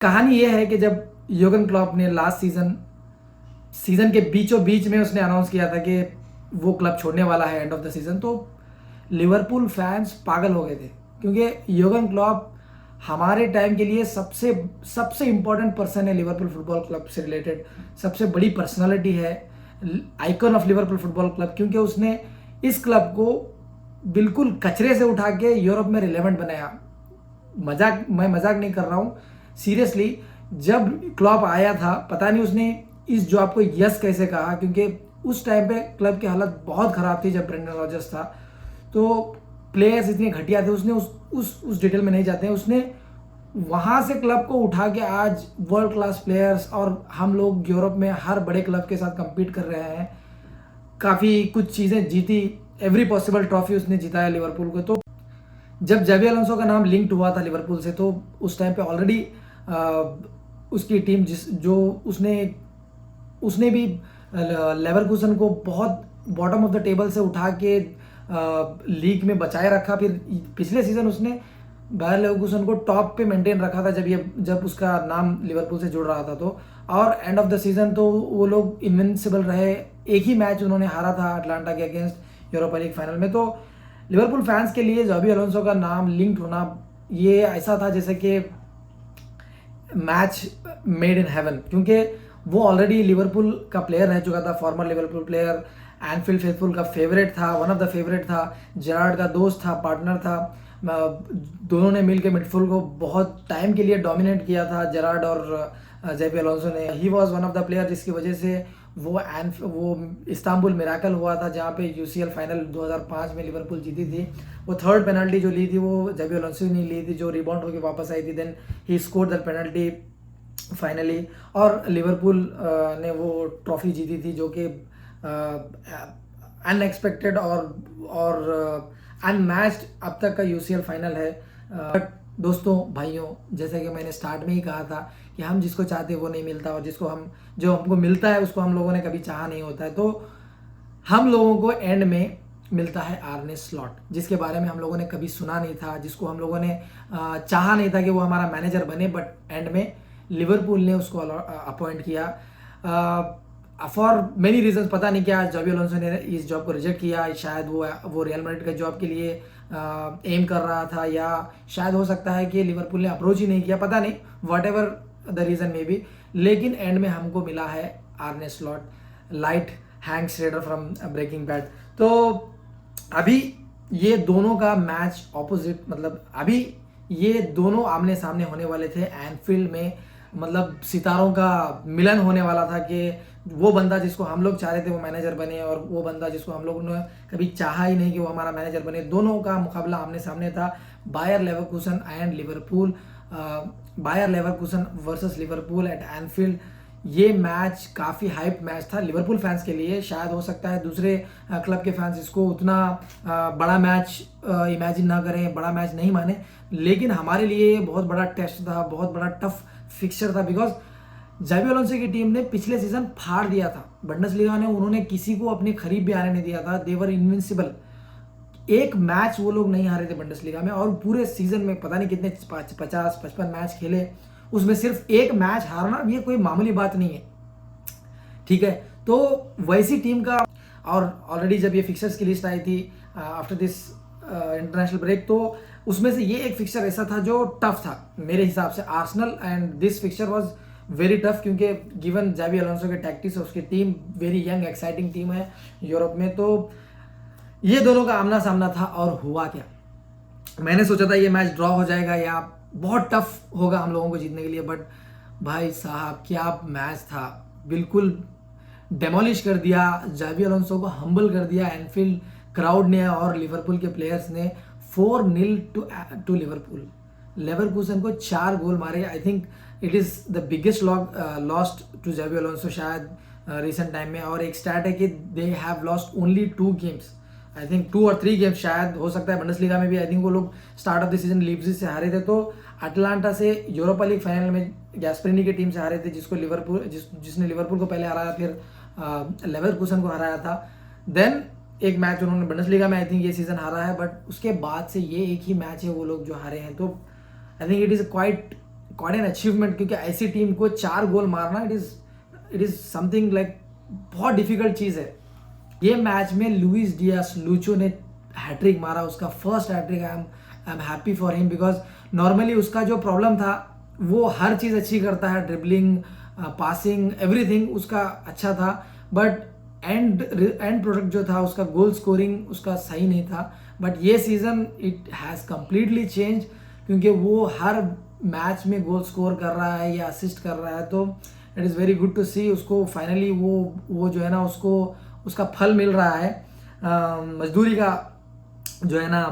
कहानी ये है कि जब योगन क्लॉप ने लास्ट सीजन के बीचों बीच में उसने अनाउंस किया था कि वो क्लब छोड़ने वाला है एंड ऑफ द सीजन, तो लिवरपूल फैंस पागल हो गए थे क्योंकि योगन क्लॉप हमारे टाइम के लिए सबसे सबसे इम्पोर्टेंट पर्सन है लिवरपूल फुटबॉल क्लब से रिलेटेड, सबसे बड़ी पर्सनालिटी है, icon of Liverpool football club, क्योंकि उसने इस क्लब को बिल्कुल कचरे से उठा के यूरोप में रिलेवेंट बनाया। मैं मजाक नहीं कर रहा हूँ, सीरियसली। जब क्लॉप आया था पता नहीं उसने इस जॉब को यस कैसे कहा, क्योंकि उस टाइम पे क्लब की हालत बहुत ख़राब थी जब ब्रेंडन रॉजर्स था, तो प्लेयर्स इतने घटिया थे। उसने उस डिटेल में नहीं जाते हैं, उसने वहाँ से क्लब को उठा के आज वर्ल्ड क्लास प्लेयर्स और हम लोग यूरोप में हर बड़े क्लब के साथ compete कर रहे हैं। काफ़ी कुछ चीज़ें जीती, एवरी पॉसिबल ट्रॉफी उसने जिताया लिवरपूल को। तो जब जावी अलोंसो का नाम लिंक्ड हुआ था लिवरपूल से, तो उस टाइम पे ऑलरेडी उसकी टीम जो उसने भी लेवरकुसन को बहुत बॉटम ऑफ द टेबल से उठा के लीग में बचाए रखा। फिर पिछले सीजन उसने बायर लेवरकुसन को टॉप पे मेंटेन रखा था जब उसका नाम लिवरपूल से जुड़ रहा था। तो और एंड ऑफ द सीजन तो वो लोग इनविंसिबल रहे। एक ही मैच उन्होंने हारा था अटलांटा के अगेंस्ट यूरोपा लीग फाइनल में। तो लिवरपूल फैंस के लिए जावी अलोंसो का नाम लिंक्ड होना ये ऐसा था जैसे कि मैच मेड इन हेवन, क्योंकि वो ऑलरेडी लिवरपूल का प्लेयर रह चुका था, farmer Liverpool player, Enfield faithful का फेवरेट था, वन ऑफ द फेवरेट था, जेरार्ड का दोस्त था, पार्टनर था। दोनों ने मिलकर मिडफील्ड को बहुत टाइम के लिए डोमिनेट किया था, जेरार्ड और जावी अलोंसो ने। He was one of the player जिसकी वजह से वो इस्तांबुल मिराकल हुआ था जहाँ पे यूसीएल फाइनल 2005 में लिवरपूल जीती थी। वो थर्ड पेनल्टी जो ली थी वो जावी अलोंसो ने ली थी, जो रिबाउंड होकर वापस आई थी। Then he scored the penalty finally, और लिवरपूल ने वो ट्रॉफी जीती थी, जो कि अनएक्सपेक्टेड और अनमैच्ड अब तक का यूसीएल फाइनल है। बट दोस्तों भाइयों, जैसे कि मैंने स्टार्ट में ही कहा था कि हम जिसको चाहते हैं वो नहीं मिलता, और जो हमको मिलता है उसको हम लोगों ने कभी चाहा नहीं होता है। तो हम लोगों को एंड में मिलता है आर्ने स्लॉट, जिसके बारे में हम लोगों ने कभी सुना नहीं था, जिसको हम लोगों ने चाहा नहीं था कि वो हमारा मैनेजर बने, बट एंड में लिवरपूल ने उसको अपॉइंट किया फॉर मेनी रीजंस। पता नहीं क्या जावी अलोंसो ने इस जॉब को रिजेक्ट किया, शायद वो रियल मैड्रिड का जॉब के लिए एम कर रहा था, या शायद हो सकता है कि लिवरपूल ने अप्रोच ही नहीं किया, पता नहीं, वॉट एवर द रीज़न में भी। लेकिन एंड में हमको मिला है Arne Slot, light Hank Schrader from Breaking Bad. तो अभी ये दोनों का मैच ऑपोजिट, मतलब अभी ये दोनों आमने सामने होने वाले थे एनफील्ड में। मतलब सितारों का मिलन होने वाला था कि वो बंदा जिसको हम लोग चाह रहे थे वो मैनेजर बने, और वो बंदा जिसको हम लोगों ने कभी चाहा ही नहीं कि वो हमारा मैनेजर बने। दोनों का मुकाबला आमने सामने था, Bayer Leverkusen and Liverpool, Bayer Leverkusen versus Liverpool at Anfield. ये मैच काफ़ी हाइप मैच था लिवरपूल फैंस के लिए। शायद हो सकता है दूसरे क्लब के फैंस इसको उतना बड़ा मैच इमेजिन ना करें, बड़ा मैच नहीं माने, लेकिन हमारे लिए बहुत बड़ा टेस्ट था, बहुत बड़ा टफ फिक्सचर था, बिकॉज जावी अलोंसो की टीम ने पिछले सीजन फाड़ दिया था बुंडेसलीगा में। उन्होंने किसी को अपने करीब भी आने नहीं दिया था, दे वर इनविंसिबल। एक मैच वो लोग नहीं हारे थे बुंडेसलीगा में, और पूरे सीजन में पता नहीं कितने 50-55 मैच खेले, उसमें सिर्फ एक मैच हारना ये कोई मामूली बात नहीं है, ठीक है। तो वैसी टीम का, और ऑलरेडी जब ये फिक्सर्स की लिस्ट आई थी आफ्टर दिस इंटरनेशनल ब्रेक, तो उसमें से ये एक फिक्सर ऐसा था जो टफ था मेरे हिसाब से, Arsenal, and this fixer was very tough, क्योंकि गिवन जावी अलोंसो के टैक्टिक्स, उसकी team very young exciting team है यूरोप में। तो ये दोनों का आमना सामना था, और हुआ क्या, मैंने सोचा था ये मैच ड्रॉ हो जाएगा या बहुत टफ होगा हम लोगों को जीतने के लिए, बट भाई साहब क्या मैच था, बिल्कुल डेमोलिश कर दिया, जावी अलोंसो को हम्बल कर दिया एनफील्ड क्राउड ने और लिवरपूल के प्लेयर्स ने। 4-0 टू लिवरपूल। लेवरकुसन को 4 गोल मारे। I think it is the biggest lost to जावी अलोंसो शायद रिसेंट टाइम में। और एक स्टैट है कि they have lost only 2 games, I think 2 और 3 गेम्स, शायद हो सकता है बुंडेसलीगा में भी। आई थिंक वो लोग स्टार्ट ऑफ द सीजन लीप्जिग से हारे थे, तो अटलांटा से यूरोपा लीग फाइनल में गैस्पेरिनी की टीम से हारे थे, जिसने लिवरपूल को पहले हराया, फिर लेवरकुसन को हराया था। देन एक मैच उन्होंने बुंडेसलीगा में आई थिंक ये सीजन हारा है, बट उसके बाद से ये एक ही मैच है वो लोग जो हारे हैं। तो आई think it is quite quite an achievement, क्योंकि ऐसी टीम को 4 गोल मारना इट इज़ समथिंग लाइक बहुत डिफिकल्ट चीज़ है। ये मैच में लुइस डियास लूचो ने हैट्रिक मारा, उसका first hat-trick. I am happy for him because normally उसका जो प्रॉब्लम था, वो हर चीज़ अच्छी करता है, ड्रिबलिंग, पासिंग, एवरीथिंग उसका अच्छा था, बट एंड प्रोडक्ट जो था उसका, गोल स्कोरिंग उसका सही नहीं था। बट ये season it has completely change, क्योंकि वो हर मैच में गोल स्कोर कर रहा है या असिस्ट कर रहा है, तो it is very good to see. उसको फाइनली वो जो है ना, उसको उसका फल मिल रहा है, मजदूरी का जो है ना,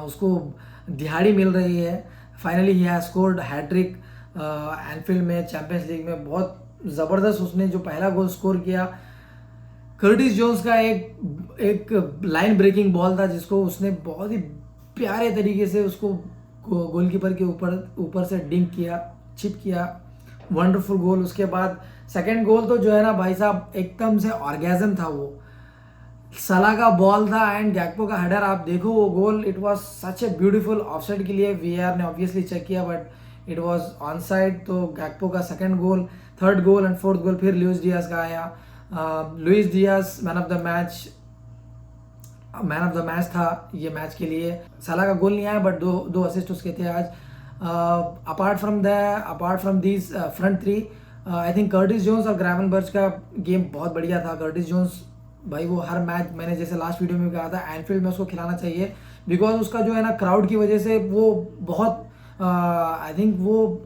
उसको दिहाड़ी मिल रही है। Finally he has scored hat-trick Anfield में, चैंपियंस लीग में। बहुत ज़बरदस्त उसने जो पहला गोल स्कोर किया, कर्टिस जोन्स का एक लाइन ब्रेकिंग बॉल था, जिसको उसने बहुत ही प्यारे तरीके से उसको गोलकीपर के ऊपर से डिंक किया, चिप किया, वंडरफुल गोल। उसके बाद सेकंड गोल तो जो है ना भाई साहब, एकदम से ऑर्गेजम था। वो सलाह का बॉल था एंड गैक्पो का हेडर, आप देखो वो goal, it was such a beautiful. Offside के लिए वीआर ने ऑब्वियसली चेक किया, बट इट वाज ऑनसाइड। तो गैक्पो का second goal, third goal and fourth goal फिर लुइस डियास का आया। Luis Diaz man of the match था ये मैच के लिए। सलाह का गोल नहीं आया, बट दो असिस्ट उसके थे आज। Apart from these front three, I think Curtis Jones और ग्रावेनबर्च का गेम बहुत बढ़िया था। कर्टिस जोन्स भाई, वो हर मैच, मैंने जैसे लास्ट वीडियो में कहा था, एनफील्ड में उसको खिलाना चाहिए, बिकॉज उसका जो है ना, क्राउड की वजह से वो बहुत आई थिंक वो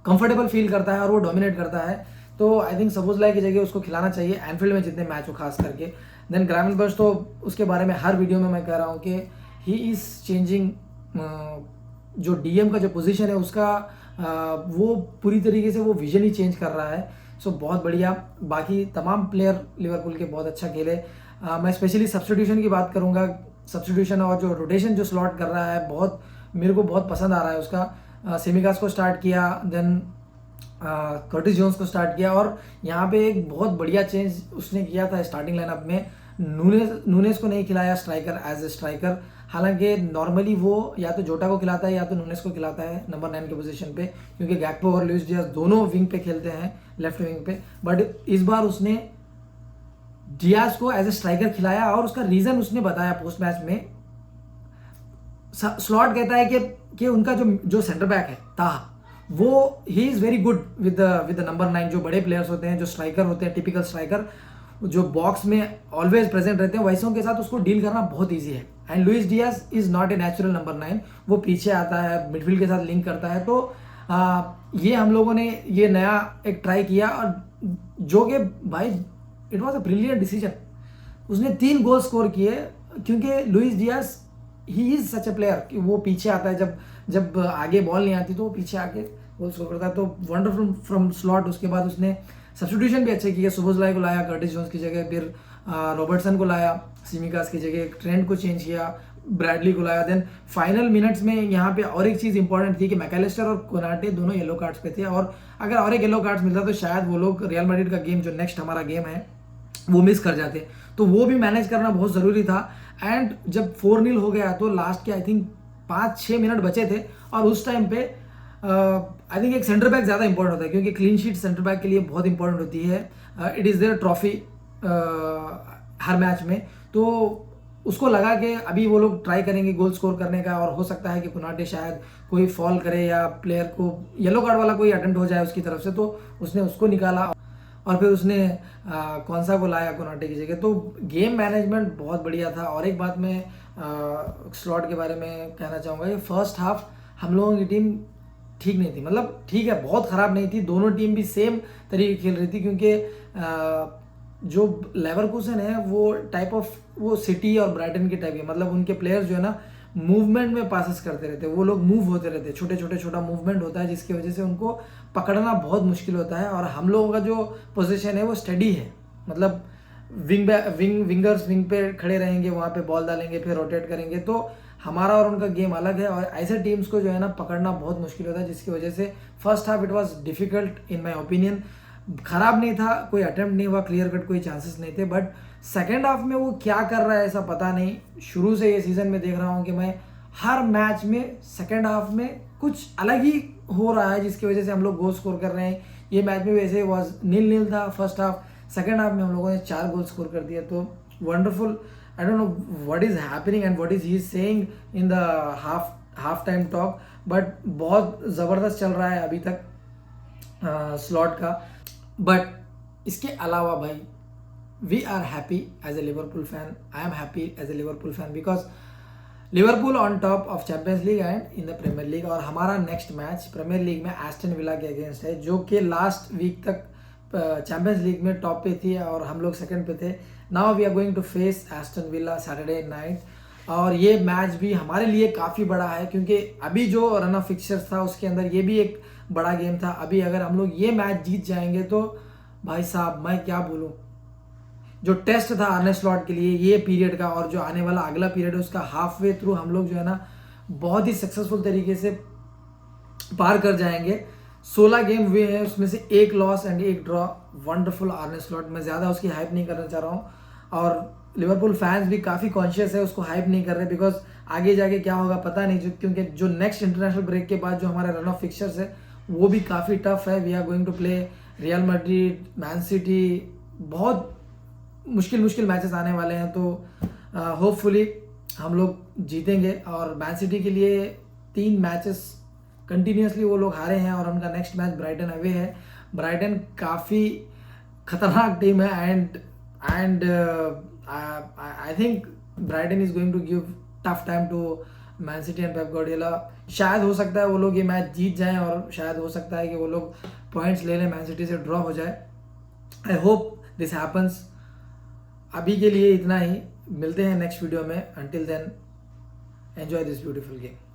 कंफर्टेबल फील करता है और वो डोमिनेट करता है। तो आई थिंक सबोजलाई की जगह उसको खिलाना चाहिए एनफील्ड में जितने मैच हो, खास करके। देन ग्रावेनबर्च, तो उसके बारे में हर वीडियो में मैं कह रहा हूँ कि ही इज़ चेंजिंग। जो डीएम का जो पोजीशन है उसका, वो पूरी तरीके से वो विजन ही चेंज कर रहा है। सो बहुत बढ़िया। बाकी तमाम प्लेयर लिवरपूल के बहुत अच्छा खेले। मैं स्पेशली सब्स्टिट्यूशन की बात करूँगा। सब्स्टिट्यूशन और जो रोटेशन जो स्लॉट कर रहा है, बहुत मेरे को बहुत पसंद आ रहा है उसका। सिमिकास को स्टार्ट किया, देन कर्टिस जोन्स को स्टार्ट किया, और यहाँ पे एक बहुत बढ़िया चेंज उसने किया था स्टार्टिंग लाइनअप में। नूनेस को नहीं खिलाया स्ट्राइकर, एज ए स्ट्राइकर। हालांकि नॉर्मली वो या तो जोटा को खिलाता है या तो नूनेस को खिलाता है नंबर 9 के पोजीशन पे, क्योंकि गैक्पो और लुइस डियास दोनों विंग पे खेलते हैं, लेफ्ट विंग पे। बट इस बार उसने डियास को एज ए स्ट्राइकर खिलाया, और उसका रीजन उसने बताया पोस्ट मैच में। स्लॉट कहता है कि उनका जो सेंटर बैक है ताहा, वो he is very good with the number 9। जो बड़े प्लेयर्स होते हैं, जो स्ट्राइकर होते हैं, टिपिकल स्ट्राइकर जो बॉक्स में ऑलवेज प्रेजेंट रहते हैं, वैसों के साथ उसको डील करना बहुत ईजी है। And Luis Diaz is not a natural number 9, वो पीछे आता है, मिडफील्ड के साथ लिंक करता है। तो ये हम लोगों ने ये नया एक ट्राई किया, और जो कि भाई it was a brilliant decision. उसने 3 गोल स्कोर किए, क्योंकि Luis Diaz he is such a player कि वो पीछे आता है, जब आगे बॉल नहीं आती तो वो पीछे आके गोल स्कोर करता है। तो वंडरफुल फ्रॉम स्लॉट। उसके बाद उसने सब्स्टिट्यूशन भी अच्छे किए, सुबोसलाई को लाया कर्टिस जोन्स की जगह, फिर रॉबर्टसन को लाया सिमिकास की जगह, ट्रेंड को चेंज किया, ब्रैडली को लाया। देन फाइनल मिनट्स में यहाँ पे और एक चीज़ इंपॉर्टेंट थी कि मैकलिस्टर और कोनाटे दोनों येलो कार्ड्स पे थे, और अगर और एक येलो कार्ड्स मिलता तो शायद वो लोग रियल मैड्रिड का गेम, जो नेक्स्ट हमारा गेम है, वो मिस कर जाते। तो वो भी मैनेज करना बहुत ज़रूरी था। एंड जब 4-0 हो गया तो लास्ट के आई थिंक 5-6 मिनट बचे थे, और उस टाइम पे आई थिंक एक सेंटर बैक ज़्यादा इंपॉर्टेंट होता है, क्योंकि क्लीन शीट सेंटर बैक के लिए बहुत इंपॉर्टेंट होती है। इट इज़ देयर ट्रॉफी हर मैच में। तो उसको लगा कि अभी वो लोग ट्राई करेंगे गोल स्कोर करने का, और हो सकता है कि कोनाटे शायद कोई फॉल करे या प्लेयर को येलो कार्ड वाला कोई अटेम्प्ट हो जाए उसकी तरफ से, तो उसने उसको निकाला, और फिर उसने कौन सा को लाया कोनाटे की जगह। तो गेम मैनेजमेंट बहुत बढ़िया था। और एक बात मैं स्लॉट के बारे में कहना चाहूँगा, ये फर्स्ट हाफ हम लोगों की टीम ठीक नहीं थी, मतलब ठीक है, बहुत ख़राब नहीं थी। दोनों टीम भी सेम तरीके खेल रही थी, क्योंकि जो लेवरकुसन है वो टाइप ऑफ, वो सिटी और ब्राइटन के टाइप है, मतलब उनके प्लेयर्स जो है ना, मूवमेंट में पासेस करते रहते हैं, वो लोग मूव होते रहते हैं, छोटा मूवमेंट होता है, जिसकी वजह से उनको पकड़ना बहुत मुश्किल होता है। और हम लोगों का जो पोजीशन है वो स्टडी है, मतलब विंगर्स विंग पे खड़े रहेंगे, वहाँ पे बॉल डालेंगे, फिर रोटेट करेंगे। तो हमारा और उनका गेम अलग है, और ऐसे टीम्स को जो है ना पकड़ना बहुत मुश्किल होता है, जिसकी वजह से first half it was difficult in my opinion. खराब नहीं था, कोई अटेम्प्ट नहीं हुआ, क्लियर कट कोई चांसेस नहीं थे, बट सेकेंड हाफ में वो क्या कर रहा है ऐसा पता नहीं। शुरू से ये सीजन में देख रहा हूँ कि मैं हर मैच में सेकेंड हाफ में कुछ अलग ही हो रहा है जिसकी वजह से हम लोग गोल स्कोर कर रहे हैं। ये मैच में वैसे वॉज 0-0 था फर्स्ट हाफ, सेकेंड हाफ में हम लोगों ने 4 गोल स्कोर कर दिया। तो wonderful, I don't know what is happening and what is he saying in the half time talk, but बहुत ज़बरदस्त चल रहा है अभी तक स्लॉट का। बट इसके अलावा भाई we are happy as a Liverpool fan, I am happy as a Liverpool fan because Liverpool on top of Champions League and in the Premier League. और हमारा नेक्स्ट मैच प्रीमियर लीग में Aston Villa के against है, जो कि last week तक Champions League में top पे थी और हम लोग सेकंड पे थे। Now we are going to face Aston Villa Saturday night, और ये मैच भी हमारे लिए काफ़ी बड़ा है क्योंकि अभी जो रन ऑफ फिक्चर्स था उसके अंदर ये भी एक बड़ा गेम था। अभी अगर हम लोग ये मैच जीत जाएंगे तो भाई साहब मैं क्या बोलूँ, जो टेस्ट था आर्ने स्लॉट के लिए ये पीरियड का और जो आने वाला अगला पीरियड है उसका हाफ वे थ्रू हम लोग जो है ना बहुत ही सक्सेसफुल तरीके से पार कर जाएंगे। 16 गेम हुए हैं, उसमें से 1 loss and 1 draw. Wonderful आर्ने slot, मैं ज़्यादा उसकी हाइप नहीं करना चाह रहा हूँ और लिवरपूल फैंस भी काफ़ी कॉन्शियस है, उसको हाइप नहीं कर रहे बिकॉज आगे जाके क्या होगा पता नहीं, क्योंकि जो नेक्स्ट इंटरनेशनल ब्रेक के बाद जो हमारे रन ऑफ फिक्चर्स है वो भी काफ़ी टफ है। We are going to play Real Madrid, Man City, बहुत मुश्किल मैचेस आने वाले हैं। तो होपफुली हम लोग जीतेंगे। और मैन सिटी के लिए 3 मैचेस कंटिन्यूसली वो लोग हारे हैं और उनका नेक्स्ट मैच ब्राइटन अवे है। ब्राइटन काफ़ी खतरनाक टीम है and I think Brighton is going to give tough time to Man City and Pep Guardiola. शायद हो सकता है वो लोग ये मैच जीत जाएं और शायद हो सकता है कि वो लोग पॉइंट्स ले लें, मैन सिटी से ड्रॉ हो जाए। I hope this happens. अभी के लिए इतना ही, मिलते हैं नेक्स्ट वीडियो में। Until then enjoy this beautiful game.